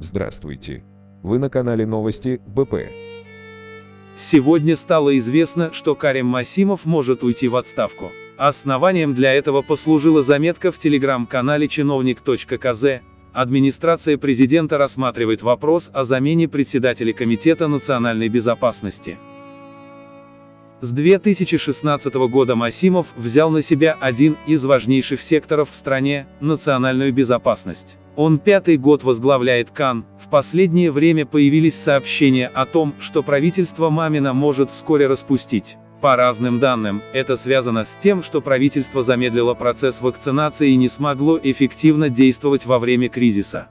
Здравствуйте! Вы на канале Новости БП. Сегодня стало известно, что Карим Масимов может уйти в отставку. Основанием для этого послужила заметка в телеграм-канале чиновник.кз. Администрация президента рассматривает вопрос о замене председателя Комитета национальной безопасности. С 2016 года Масимов взял на себя один из важнейших секторов в стране – национальную безопасность. Он 5-й год возглавляет КАН. В последнее время появились сообщения о том, что правительство Мамина может вскоре распустить. По разным данным, это связано с тем, что правительство замедлило процесс вакцинации и не смогло эффективно действовать во время кризиса.